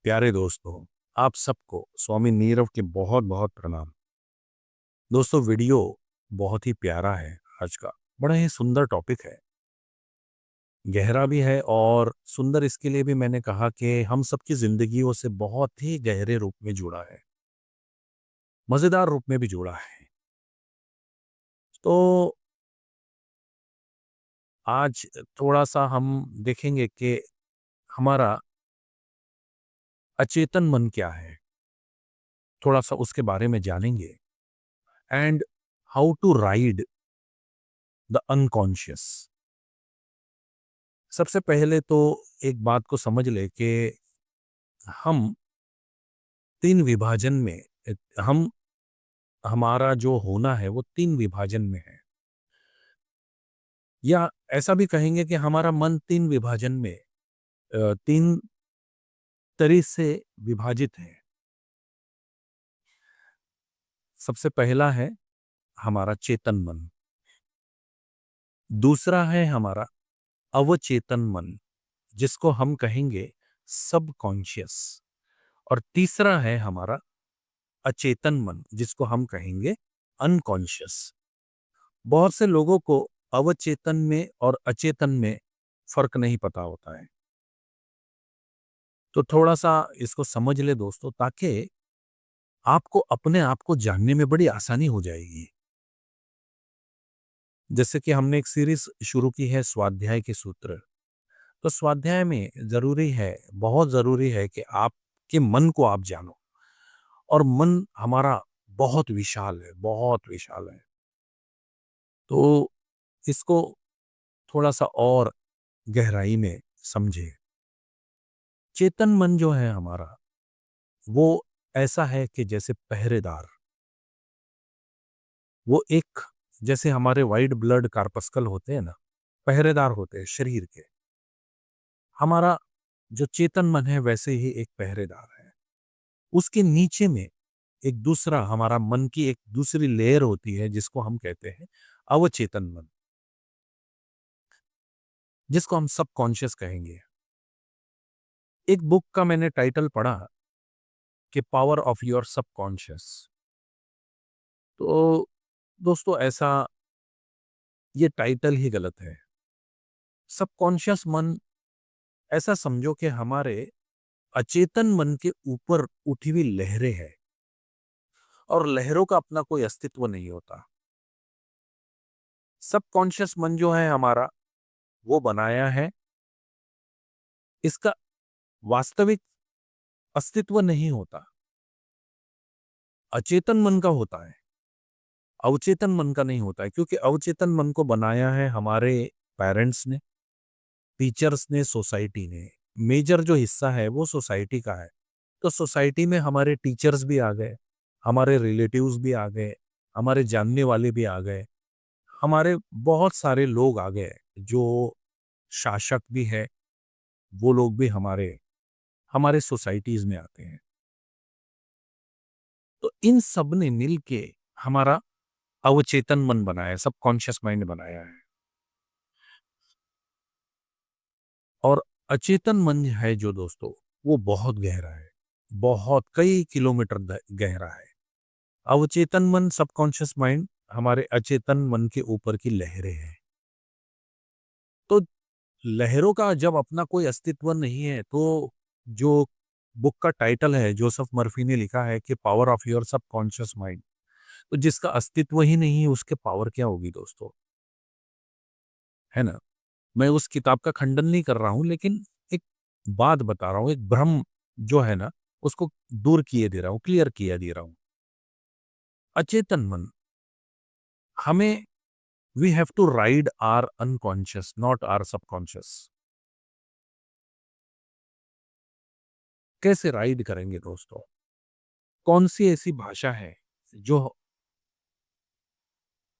प्यारे दोस्तों, आप सबको स्वामी नीरव के बहुत बहुत प्रणाम। दोस्तों, वीडियो बहुत ही प्यारा है आज का। बड़ा ही सुंदर टॉपिक है, गहरा भी है और सुंदर इसके लिए भी मैंने कहा कि हम सबकी जिंदगियों से बहुत ही गहरे रूप में जुड़ा है, मजेदार रूप में भी जुड़ा है। तो आज थोड़ा सा हम देखेंगे कि हमारा अचेतन मन क्या है, थोड़ा सा उसके बारे में जानेंगे। And how to ride the unconscious. सबसे पहले तो एक बात को समझ ले कि हम तीन विभाजन में हम हमारा जो होना है वो तीन विभाजन में है, या ऐसा भी कहेंगे कि हमारा मन तीन विभाजन में तीन तरह से विभाजित है। सबसे पहला है हमारा चेतन मन, दूसरा है हमारा अवचेतन मन जिसको हम कहेंगे सबकॉन्शियस, और तीसरा है हमारा अचेतन मन जिसको हम कहेंगे अनकॉन्शियस। बहुत से लोगों को अवचेतन में और अचेतन में फर्क नहीं पता होता है। तो थोड़ा सा इसको समझ ले दोस्तों, ताकि आपको अपने आप को जानने में बड़ी आसानी हो जाएगी। जैसे कि हमने एक सीरीज शुरू की है स्वाध्याय के सूत्र। तो स्वाध्याय में जरूरी है, बहुत जरूरी है कि आपके मन को आप जानो। और मन हमारा बहुत विशाल है, बहुत विशाल है। तो इसको थोड़ा सा और गहराई में समझे। चेतन मन जो है हमारा, वो ऐसा है कि जैसे पहरेदार, वो एक जैसे हमारे वाइट ब्लड कार्पस्कल होते हैं ना, पहरेदार होते हैं शरीर के। हमारा जो चेतन मन है वैसे ही एक पहरेदार है। उसके नीचे में एक दूसरा हमारा मन की एक दूसरी लेयर होती है जिसको हम कहते हैं अवचेतन मन, जिसको हम सबकॉन्शियस कहेंगे। एक बुक का मैंने टाइटल पढ़ा कि पावर ऑफ योर सबकॉन्शियस। तो दोस्तों, ऐसा ये टाइटल ही गलत है। सबकॉन्शियस मन ऐसा समझो कि हमारे अचेतन मन के ऊपर उठी हुई लहरें हैं, और लहरों का अपना कोई अस्तित्व नहीं होता। सबकॉन्शियस मन जो है हमारा, वो बनाया है, इसका वास्तविक अस्तित्व नहीं होता। अचेतन मन का होता है, अवचेतन मन का नहीं होता है, क्योंकि अवचेतन मन को बनाया है हमारे पेरेंट्स ने, टीचर्स ने, सोसाइटी ने। मेजर जो हिस्सा है वो सोसाइटी का है। तो सोसाइटी में हमारे टीचर्स भी आ गए, हमारे रिलेटिव्स भी आ गए, हमारे जानने वाले भी आ गए, हमारे बहुत सारे लोग आ गए, जो शासक भी है, वो लोग भी हमारे हमारे सोसाइटीज में आते हैं। तो इन सब ने मिल के हमारा अवचेतन मन बनाया है, सबकॉन्शियस माइंड बनाया है। और अचेतन मन है जो दोस्तों, वो बहुत गहरा है, बहुत कई किलोमीटर गहरा है। अवचेतन मन, सबकॉन्शियस माइंड, हमारे अचेतन मन के ऊपर की लहरें हैं। तो लहरों का जब अपना कोई अस्तित्व नहीं है, तो जो बुक का टाइटल है, जोसेफ मर्फी ने लिखा है कि power of your subconscious mind, तो जिसका अस्तित्व ही नहीं है उसके पावर क्या होगी दोस्तों, है ना। मैं उस किताब का खंडन नहीं कर रहा हूं, लेकिन एक बात बता रहा हूं, एक भ्रम जो है ना, उसको दूर किए दे रहा हूं, क्लियर किया दे रहा हूं। अचेतन मन हमें, we have to ride our unconscious, not our subconscious. कैसे राइड करेंगे दोस्तों? कौन सी ऐसी भाषा है जो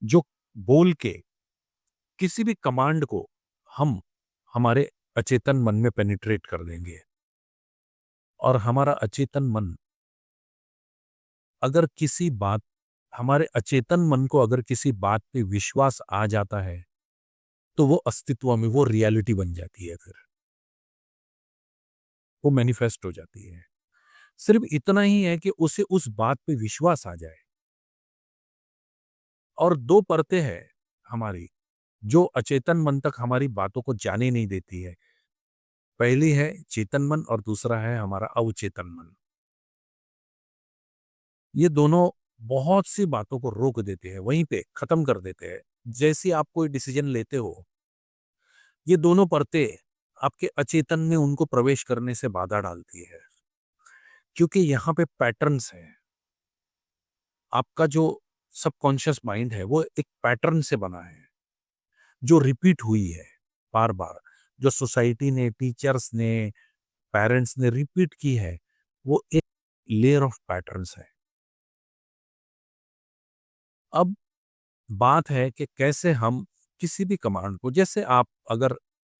जो बोल के किसी भी कमांड को हम हमारे अचेतन मन में पेनिट्रेट कर देंगे, और हमारा अचेतन मन अगर किसी बात हमारे अचेतन मन को अगर किसी बात पे विश्वास आ जाता है, तो वो अस्तित्व में, वो रियलिटी बन जाती है, फिर वो मैनिफेस्ट हो जाती है। सिर्फ इतना ही है कि उसे उस बात पे विश्वास आ जाए। और 2 परतें हैं हमारी, जो अचेतन मन तक हमारी बातों को जाने नहीं देती है। पहली है चेतन मन और दूसरा है हमारा अवचेतन मन। ये दोनों बहुत सी बातों को रोक देते हैं, वहीं पे खत्म कर देते हैं। जैसे ही आप कोई डिसीजन लेते हो, ये दोनों परतें आपके अचेतन में उनको प्रवेश करने से बाधा डालती है। क्योंकि यहाँ पे पैटर्न्स हैं। आपका जो सबकॉन्शियस माइंड है, वो एक पैटर्न से बना है, जो रिपीट हुई है बार-बार। जो सोसाइटी ने, टीचर्स ने, पेरेंट्स ने रिपीट की है, वो एक लेयर ऑफ पैटर्न्स है। अब बात है कि कैसे हम किसी भी कमांड को, जैसे आप अगर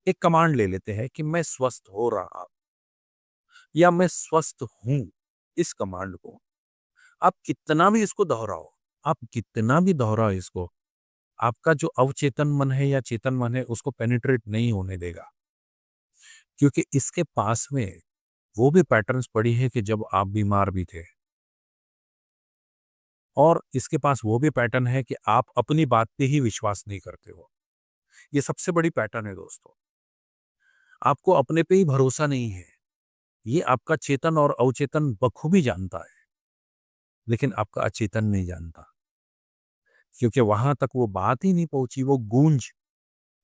एक कमांड ले लेते हैं कि मैं स्वस्थ हो रहा या मैं स्वस्थ हूं, इस कमांड को आप कितना भी इसको दोहराओ, आप कितना भी दोहराओ इसको, आपका जो अवचेतन मन है या चेतन मन है उसको पेनिट्रेट नहीं होने देगा। क्योंकि इसके पास में वो भी पैटर्न्स पड़ी है कि जब आप बीमार भी थे, और इसके पास वो भी पैटर्न है कि आप अपनी बात पे ही विश्वास नहीं करते हो। ये सबसे बड़ी पैटर्न है दोस्तों। आपको अपने पे ही भरोसा नहीं है। ये आपका चेतन और अवचेतन बखूबी जानता है, लेकिन आपका अचेतन नहीं जानता। क्योंकि वहां तक वो बात ही नहीं पहुंची, वो गूंज,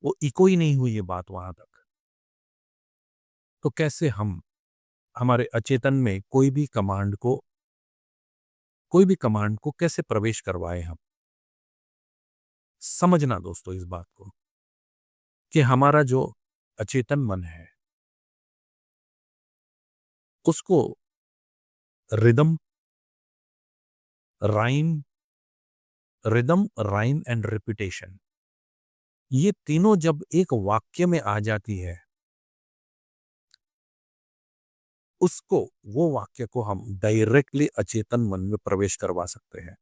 वो इको ही नहीं हुई ये बात वहां तक। तो कैसे हम हमारे अचेतन में कोई भी कमांड को कैसे प्रवेश करवाए हम? समझना दोस्तों इस बात को कि हमारा जो अचेतन मन है, उसको rhythm, rhyme, rhyme and repetition, ये तीनों जब एक वाक्य में आ जाती है, उसको, वो वाक्य को हम डायरेक्टली अचेतन मन में प्रवेश करवा सकते हैं।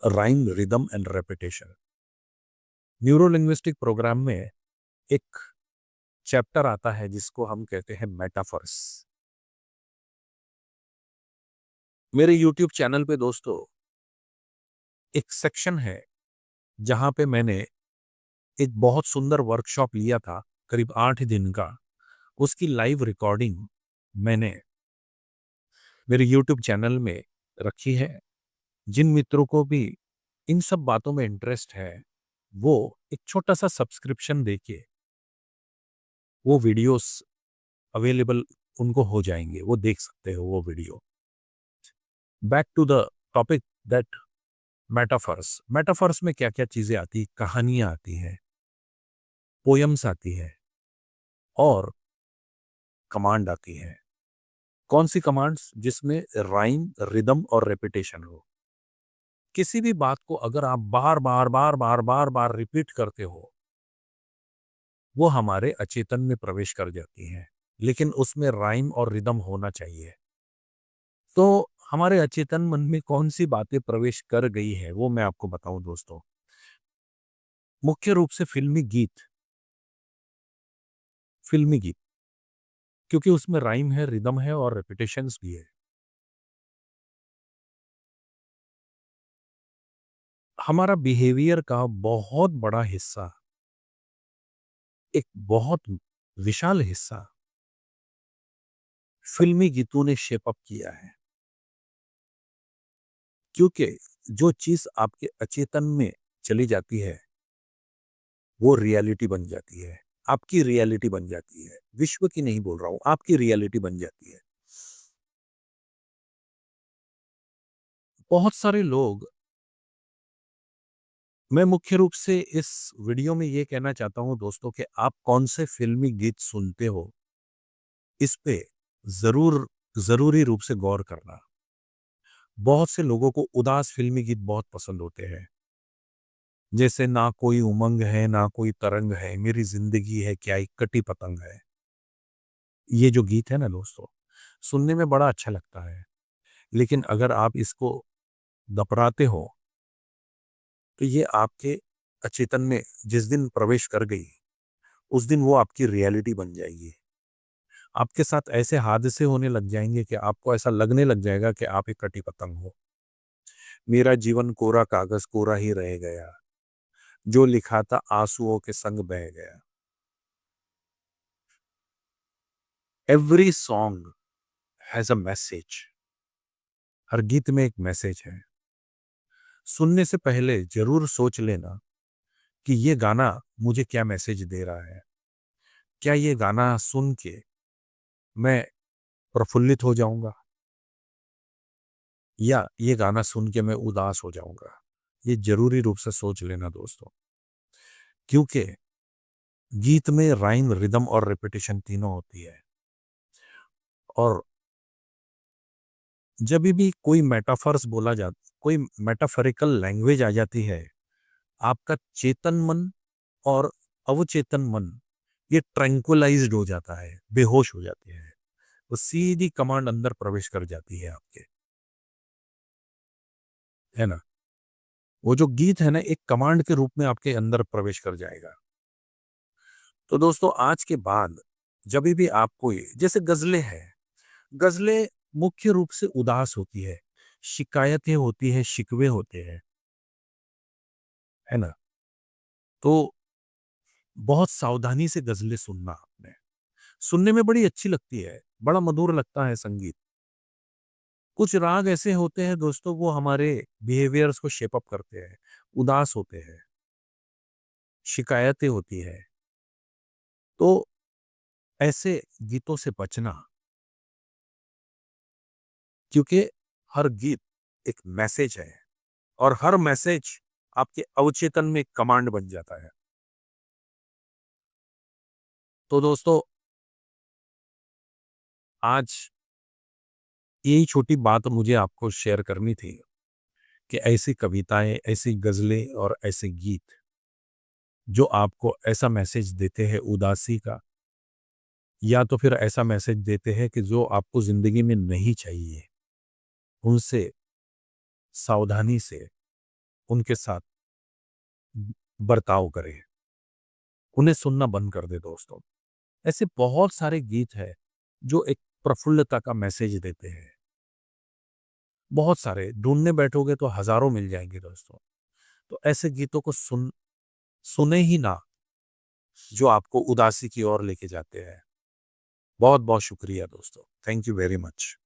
Rhyme, rhythm and repetition. Neuro linguistic program में एक चैप्टर आता है जिसको हम कहते हैं मेटाफर्स। मेरे यूट्यूब चैनल पे दोस्तों एक सेक्शन है जहां पे मैंने एक बहुत सुंदर वर्कशॉप लिया था, करीब 8 दिन का। उसकी लाइव रिकॉर्डिंग मैंने मेरे यूट्यूब चैनल में रखी है। जिन मित्रों को भी इन सब बातों में इंटरेस्ट है, वो एक छोटा सा सब्सक्रिप्शन देके वो वीडियोस अवेलेबल उनको हो जाएंगे, वो देख सकते हो वो video. Back to the topic, that metaphors. Metaphors में क्या क्या चीजें आती, कहानियां आती हैं, पोयम्स आती है, और कमांड आती है। कौन सी कमांड्स? जिसमें राइम, रिदम और रेपिटेशन हो। किसी भी बात को अगर आप बार बार बार बार बार बार रिपीट करते हो, वो हमारे अचेतन में प्रवेश कर जाती हैं, लेकिन उसमें राइम और रिदम होना चाहिए। तो हमारे अचेतन मन में कौन सी बातें प्रवेश कर गई है, वो मैं आपको बताऊं दोस्तों। मुख्य रूप से फिल्मी गीत, क्योंकि उसमें राइम है, रिदम है और रेपिटेशंस भी है। हमारा बिहेवियर का बहुत बड़ा हिस्सा, एक बहुत विशाल हिस्सा फिल्मी गीतों ने शेप अप किया है। क्योंकि जो चीज आपके अचेतन में चली जाती है, वो रियलिटी बन जाती है, आपकी रियलिटी बन जाती है। विश्व की नहीं बोल रहा हूं, आपकी रियलिटी बन जाती है। बहुत सारे लोग, मैं मुख्य रूप से इस वीडियो में ये कहना चाहता हूं दोस्तों कि आप कौन से फिल्मी गीत सुनते हो, इस पे जरूर जरूरी रूप से गौर करना। बहुत से लोगों को उदास फिल्मी गीत बहुत पसंद होते हैं, जैसे ना कोई उमंग है, ना कोई तरंग है, मेरी जिंदगी है क्या एक कटी पतंग है। ये जो गीत है ना दोस्तों, सुनने में बड़ा अच्छा लगता है, लेकिन अगर आप इसको दपराते हो, तो ये आपके अचेतन में जिस दिन प्रवेश कर गई, उस दिन वो आपकी रियलिटी बन जाएगी। आपके साथ ऐसे हादसे होने लग जाएंगे कि आपको ऐसा लगने लग जाएगा कि आप एक कटी पतंग हो। मेरा जीवन कोरा कागज कोरा ही रह गया, जो लिखा था आंसुओं के संग बह गया। Every song has a message. हर गीत में एक मैसेज है। सुनने से पहले जरूर सोच लेना कि ये गाना मुझे क्या मैसेज दे रहा है। क्या ये गाना सुन के मैं प्रफुल्लित हो जाऊंगा, या ये गाना सुन के मैं उदास हो जाऊंगा। ये जरूरी रूप से सोच लेना दोस्तों, क्योंकि गीत में राइम, रिदम और रिपीटेशन तीनों होती है। और जब भी कोई मेटाफर्स बोला जाता, कोई मेटाफरिकल लैंग्वेज आ जाती है, आपका चेतन मन और अवचेतन मन ये ट्रैंक्विलाइज्ड हो जाता है, बेहोश हो जाते हैं। तो सीधी कमांड अंदर प्रवेश कर जाती है आपके, है ना। वो जो गीत है ना, एक कमांड के रूप में आपके अंदर प्रवेश कर जाएगा। तो दोस्तों आज के बाद जब भी आप कोई, जैसे गजलें हैं, गजलें मुख्य रूप से उदास होती है, शिकायतें होती है, शिकवे होते हैं, है ना। तो बहुत सावधानी से गजलें सुनना आपने। सुनने में बड़ी अच्छी लगती है, बड़ा मधुर लगता है संगीत। कुछ राग ऐसे होते हैं दोस्तों, वो हमारे बिहेवियर्स को शेप अप करते हैं। उदास होते हैं, शिकायतें होती है, तो ऐसे गीतों से बचना, क्योंकि हर गीत एक मैसेज है, और हर मैसेज आपके अवचेतन में कमांड बन जाता है। तो दोस्तों आज यही छोटी बात मुझे आपको शेयर करनी थी कि ऐसी कविताएं, ऐसी गजलें और ऐसे गीत जो आपको ऐसा मैसेज देते हैं उदासी का, या तो फिर ऐसा मैसेज देते हैं कि जो आपको जिंदगी में नहीं चाहिए, उनसे सावधानी से उनके साथ बर्ताव करें, उन्हें सुनना बंद कर दे दोस्तों। ऐसे बहुत सारे गीत हैं जो एक प्रफुल्लता का मैसेज देते हैं। बहुत सारे ढूंढने बैठोगे तो हजारों मिल जाएंगे दोस्तों। तो ऐसे गीतों को सुने ही ना, जो आपको उदासी की ओर लेके जाते हैं। बहुत बहुत शुक्रिया दोस्तों, थैंक यू वेरी मच।